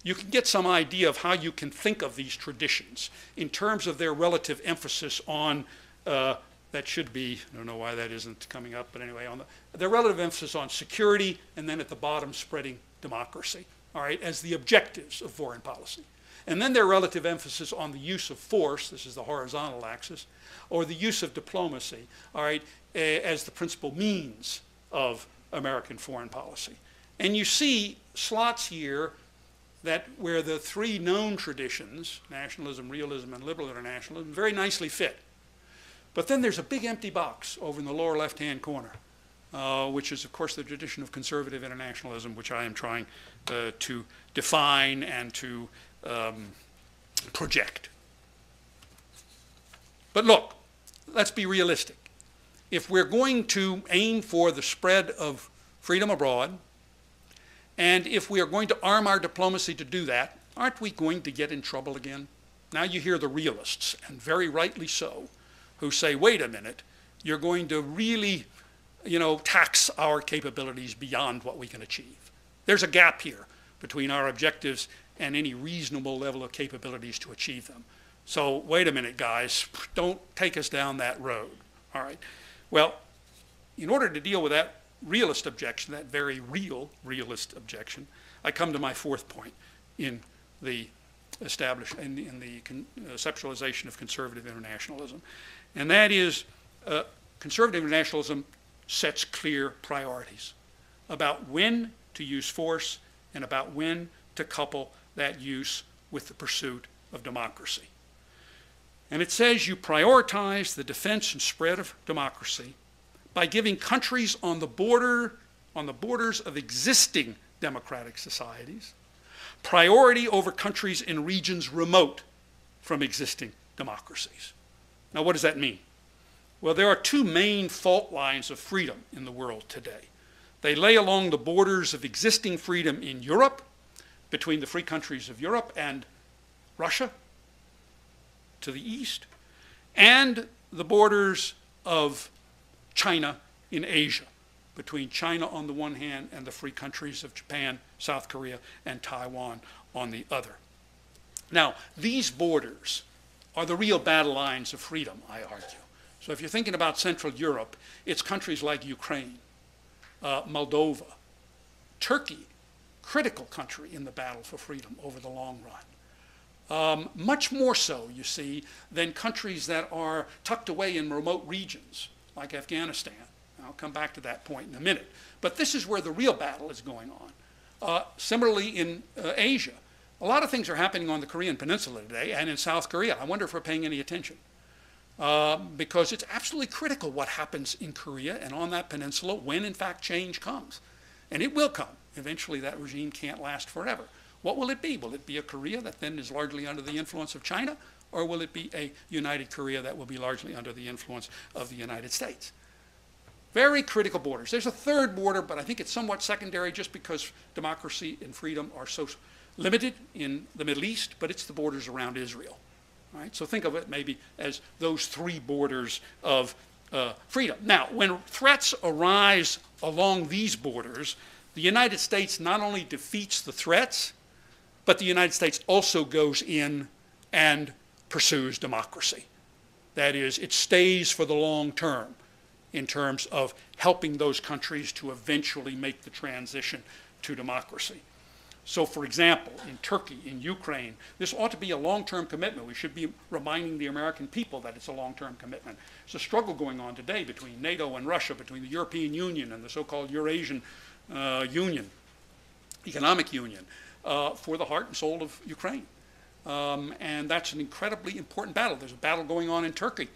You can get some idea of how you can think of these traditions in terms of their relative emphasis on, that should be, I don't know why that isn't coming up, but anyway, on their relative emphasis on security, and then at the bottom spreading democracy, all right, as the objectives of foreign policy. And then their relative emphasis on the use of force, this is the horizontal axis, or the use of diplomacy, all right, as the principal means of American foreign policy. And you see slots here where the three known traditions, nationalism, realism, and liberal internationalism, very nicely fit. But then there's a big empty box over in the lower left-hand corner, which is, of course, the tradition of conservative internationalism, which I am trying to define and to project. But look, let's be realistic. If we're going to aim for the spread of freedom abroad, and if we are going to arm our diplomacy to do that, aren't we going to get in trouble again? Now you hear the realists, and very rightly so, who say, wait a minute, you're going to really, tax our capabilities beyond what we can achieve. There's a gap here between our objectives and any reasonable level of capabilities to achieve them. So wait a minute, guys, don't take us down that road, all right? Well, in order to deal with that realist objection, that very real realist objection, I come to my fourth point in the conceptualization of conservative internationalism. And that is conservative internationalism sets clear priorities about when to use force and about when to couple that use with the pursuit of democracy. And it says you prioritize the defense and spread of democracy by giving countries on the borders of existing democratic societies priority over countries in regions remote from existing democracies. Now, what does that mean? Well, there are two main fault lines of freedom in the world today. They lay along the borders of existing freedom in Europe, between the free countries of Europe and Russia to the east, and the borders of China in Asia, between China on the one hand and the free countries of Japan, South Korea, and Taiwan on the other. Now, these borders are the real battle lines of freedom, I argue. So if you're thinking about Central Europe, it's countries like Ukraine, Moldova, Turkey, critical country in the battle for freedom over the long run. Much more so, you see, than countries that are tucked away in remote regions, like Afghanistan. I'll come back to that point in a minute. But this is where the real battle is going on. Similarly in Asia, a lot of things are happening on the Korean Peninsula today and in South Korea. I wonder if we're paying any attention. Because it's absolutely critical what happens in Korea and on that peninsula when, in fact, change comes. And it will come. Eventually, that regime can't last forever. What will it be? Will it be a Korea that then is largely under the influence of China? Or will it be a united Korea that will be largely under the influence of the United States? Very critical borders. There's a third border, but I think it's somewhat secondary just because democracy and freedom are so limited in the Middle East, but it's the borders around Israel. Right? So think of it maybe as those three borders of freedom. Now, when threats arise along these borders, the United States not only defeats the threats, but the United States also goes in and pursues democracy. That is, it stays for the long term in terms of helping those countries to eventually make the transition to democracy. So, for example, in Turkey, in Ukraine, this ought to be a long-term commitment. We should be reminding the American people that it's a long-term commitment. There's a struggle going on today between NATO and Russia, between the European Union and the so-called Eurasian Union, economic union, for the heart and soul of Ukraine. And that's an incredibly important battle. There's a battle going on in Turkey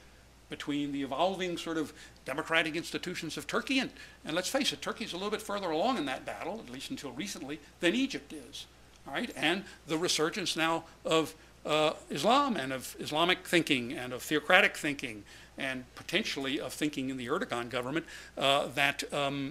between the evolving sort of democratic institutions of Turkey, and let's face it, Turkey's a little bit further along in that battle, at least until recently, than Egypt is, all right? And the resurgence now of Islam and of Islamic thinking and of theocratic thinking and potentially of thinking in the Erdogan government that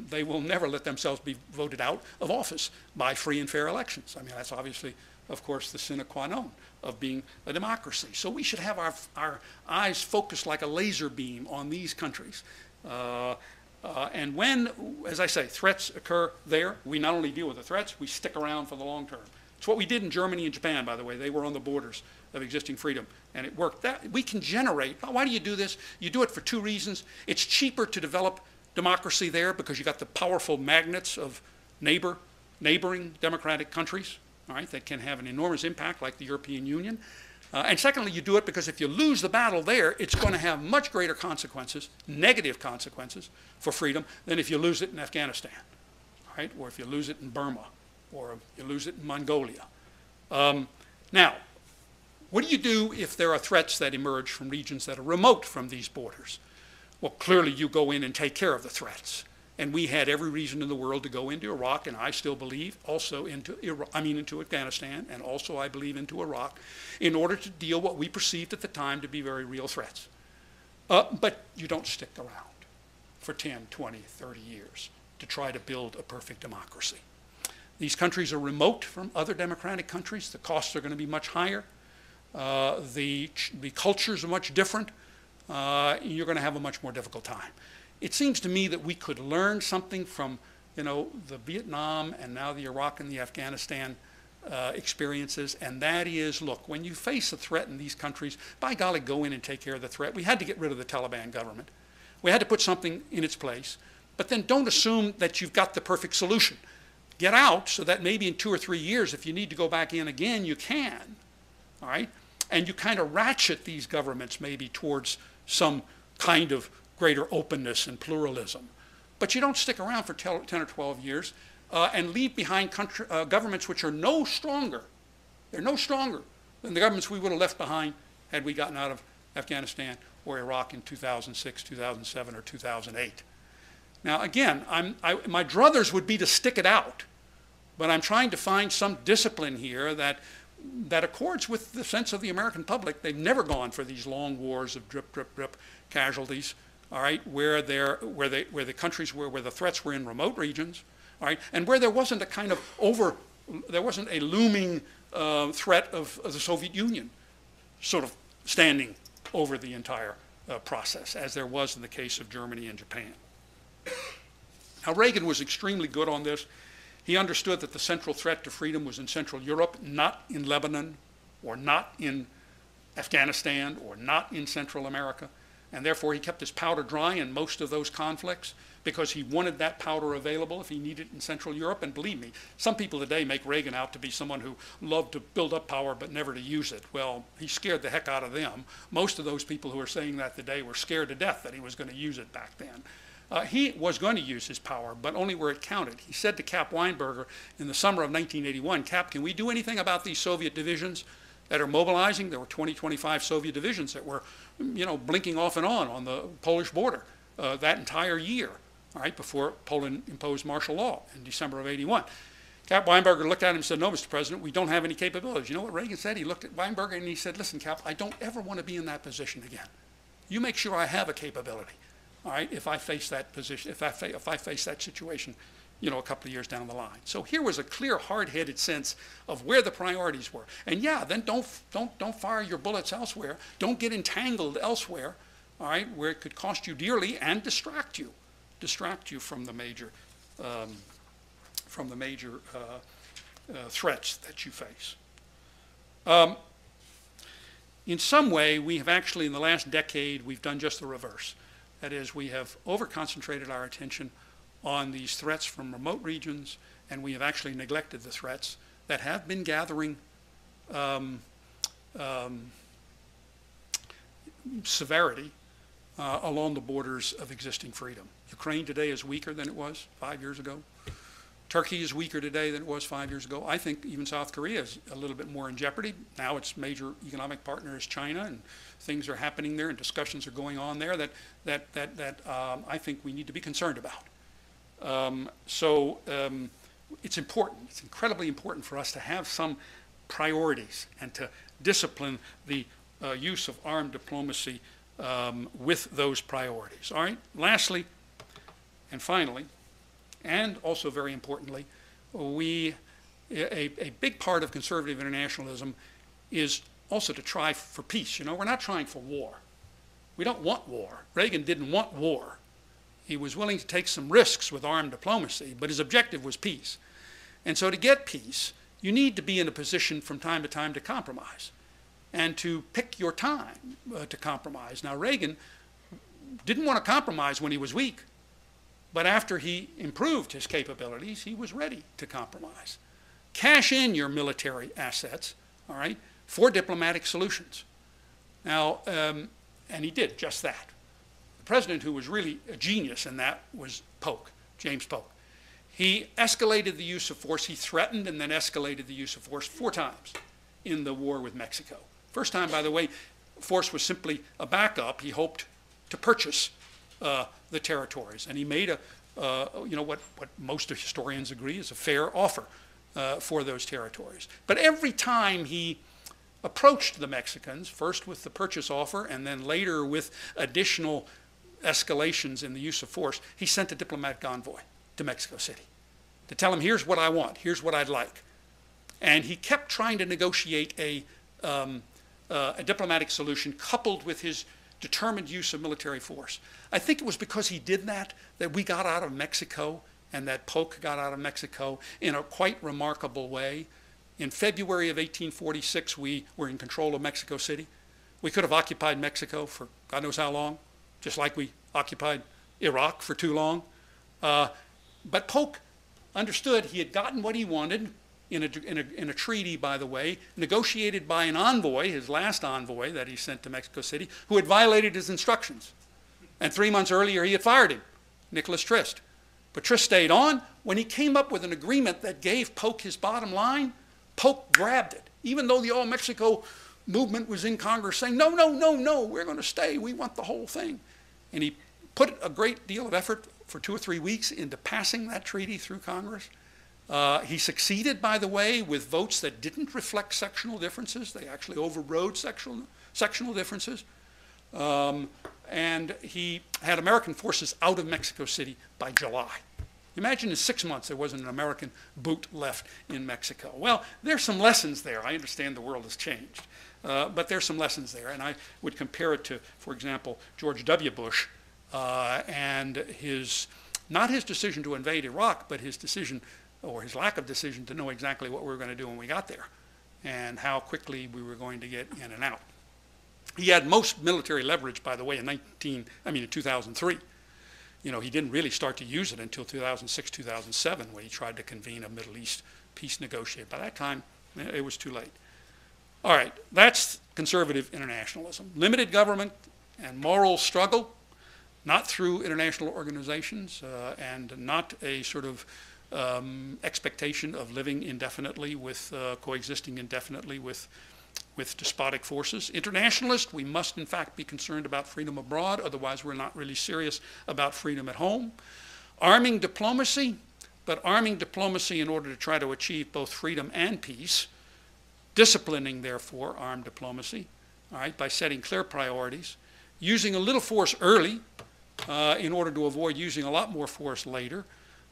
they will never let themselves be voted out of office by free and fair elections. I mean, that's obviously, of course, the sine qua non of being a democracy. So we should have our eyes focused like a laser beam on these countries. And when, as I say, threats occur there, we not only deal with the threats, we stick around for the long term. It's what we did in Germany and Japan, by the way. They were on the borders of existing freedom, and it worked. We can generate. Why do you do this? You do it for two reasons. It's cheaper to develop democracy there because you got the powerful magnets of neighboring democratic countries, all right, that can have an enormous impact, like the European Union. And secondly, you do it because if you lose the battle there, it's going to have much greater consequences, negative consequences, for freedom than if you lose it in Afghanistan, right? Or if you lose it in Burma, or if you lose it in Mongolia. Now, what do you do if there are threats that emerge from regions that are remote from these borders? Well, clearly you go in and take care of the threats. And we had every reason in the world to go into Iraq, and I still believe also into Afghanistan, and also I believe into Iraq, in order to deal what we perceived at the time to be very real threats. But you don't stick around for 10, 20, 30 years to try to build a perfect democracy. These countries are remote from other democratic countries. The costs are going to be much higher. The cultures are much different. You're going to have a much more difficult time. It seems to me that we could learn something from, the Vietnam and now the Iraq and the Afghanistan experiences, and that is, look, when you face a threat in these countries, by golly, go in and take care of the threat. We had to get rid of the Taliban government. We had to put something in its place, but then don't assume that you've got the perfect solution. Get out so that maybe in 2 or 3 years, if you need to go back in again, you can, all right? And you kind of ratchet these governments maybe towards some kind of greater openness and pluralism. But you don't stick around for 10 or 12 years and leave behind governments which are no stronger. They're no stronger than the governments we would have left behind had we gotten out of Afghanistan or Iraq in 2006, 2007, or 2008. Now, again, my druthers would be to stick it out, but I'm trying to find some discipline here that accords with the sense of the American public. They've never gone for these long wars of drip, drip, drip casualties, all right, where the countries where the threats were in remote regions, all right, and where there wasn't a kind of there wasn't a looming threat of the Soviet Union sort of standing over the entire process, as there was in the case of Germany and Japan. Now, Reagan was extremely good on this. He understood that the central threat to freedom was in Central Europe, not in Lebanon, or not in Afghanistan, or not in Central America. And therefore, he kept his powder dry in most of those conflicts because he wanted that powder available if he needed it in Central Europe. And believe me, some people today make Reagan out to be someone who loved to build up power but never to use it. Well, he scared the heck out of them. Most of those people who are saying that today were scared to death that he was going to use it back then. He was going to use his power, but only where it counted. He said to Cap Weinberger in the summer of 1981, Cap, can we do anything about these Soviet divisions that are mobilizing? There were 20, 25 Soviet divisions that were, blinking off and on the Polish border that entire year, all right, before Poland imposed martial law in December of 81. Cap Weinberger looked at him and said, no, Mr. President, we don't have any capabilities. You know what Reagan said? He looked at Weinberger and he said, listen, Cap, I don't ever want to be in that position again. You make sure I have a capability, all right, if I face that position, if I face that situation, a couple of years down the line. So here was a clear, hard-headed sense of where the priorities were. And yeah, then don't fire your bullets elsewhere. Don't get entangled elsewhere, all right, where it could cost you dearly and distract you from the major threats that you face. In some way, we have actually, in the last decade, we've done just the reverse. That is, we have over-concentrated our attention on these threats from remote regions, and we have actually neglected the threats that have been gathering severity along the borders of existing freedom. Ukraine today is weaker than it was 5 years ago. Turkey is weaker today than it was 5 years ago. I think even South Korea is a little bit more in jeopardy. Now its major economic partner is China, and things are happening there and discussions are going on there that I think we need to be concerned about. It's important. It's incredibly important for us to have some priorities and to discipline the use of armed diplomacy with those priorities. All right. Lastly, and finally, and also very importantly, a big part of conservative internationalism is also to try for peace. We're not trying for war. We don't want war. Reagan didn't want war. He was willing to take some risks with armed diplomacy, but his objective was peace. And so to get peace, you need to be in a position from time to time to compromise and to pick your time to compromise. Now, Reagan didn't want to compromise when he was weak, but after he improved his capabilities, he was ready to compromise. Cash in your military assets, all right, for diplomatic solutions. Now, and he did just that. The president who was really a genius in that was Polk, James Polk. He escalated the use of force. He threatened and then escalated the use of force 4 times in the war with Mexico. First time, by the way, force was simply a backup. He hoped to purchase the territories, and he made what most of historians agree is a fair offer for those territories. But every time he approached the Mexicans, first with the purchase offer and then later with additional escalations in the use of force, he sent a diplomatic envoy to Mexico City to tell him, here's what I want, here's what I'd like. And he kept trying to negotiate a diplomatic solution coupled with his determined use of military force. I think it was because he did that we got out of Mexico and that Polk got out of Mexico in a quite remarkable way. In February of 1846, we were in control of Mexico City. We could have occupied Mexico for God knows how long, just like we occupied Iraq for too long. But Polk understood he had gotten what he wanted in a treaty, by the way, negotiated by an envoy, his last envoy that he sent to Mexico City, who had violated his instructions. And 3 months earlier, he had fired him, Nicholas Trist. But Trist stayed on. When he came up with an agreement that gave Polk his bottom line, Polk grabbed it, even though the All Mexico movement was in Congress saying, no, no, no, no, we're going to stay. We want the whole thing. And he put a great deal of effort for 2 or 3 weeks into passing that treaty through Congress. He succeeded, by the way, with votes that didn't reflect sectional differences. They actually overrode sectional differences. And he had American forces out of Mexico City by July. Imagine in 6 months there wasn't an American boot left in Mexico. Well, there's some lessons there. I understand the world has changed. But there's some lessons there. And I would compare it to, for example, George W. Bush and not his decision to invade Iraq, but his decision, or his lack of decision, to know exactly what we were going to do when we got there and how quickly we were going to get in and out. He had most military leverage, by the way, in 2003. He didn't really start to use it until 2006, 2007, when he tried to convene a Middle East peace negotiation. By that time, it was too late. All right, that's conservative internationalism. Limited government and moral struggle not through international organizations and not a sort of expectation of living indefinitely with, coexisting indefinitely with despotic forces. Internationalist, we must in fact be concerned about freedom abroad, otherwise we're not really serious about freedom at home. Arming diplomacy, but arming diplomacy in order to try to achieve both freedom and peace, disciplining therefore armed diplomacy, all right, by setting clear priorities, using a little force early in order to avoid using a lot more force later,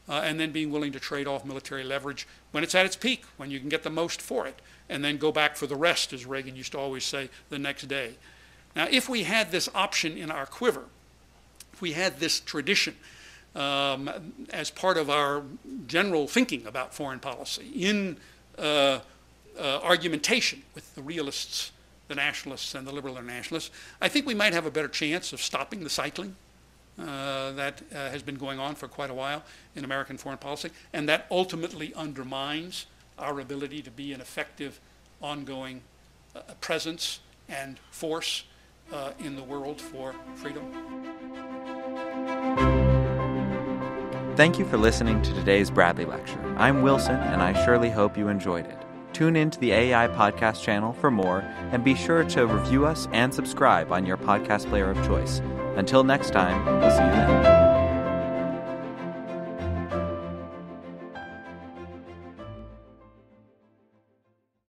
and then being willing to trade off military leverage when it's at its peak, when you can get the most for it, and then go back for the rest, as Reagan used to always say, the next day. Now, if we had this option in our quiver, if we had this tradition as part of our general thinking about foreign policy, in argumentation with the realists, the nationalists, and the liberal internationalists, I think we might have a better chance of stopping the cycling that has been going on for quite a while in American foreign policy, and that ultimately undermines our ability to be an effective, ongoing presence and force in the world for freedom. Thank you for listening to today's Bradley Lecture. I'm Wilson, and I surely hope you enjoyed it. Tune in to the AEI podcast channel for more, and be sure to review us and subscribe on your podcast player of choice. Until next time, we'll see you then.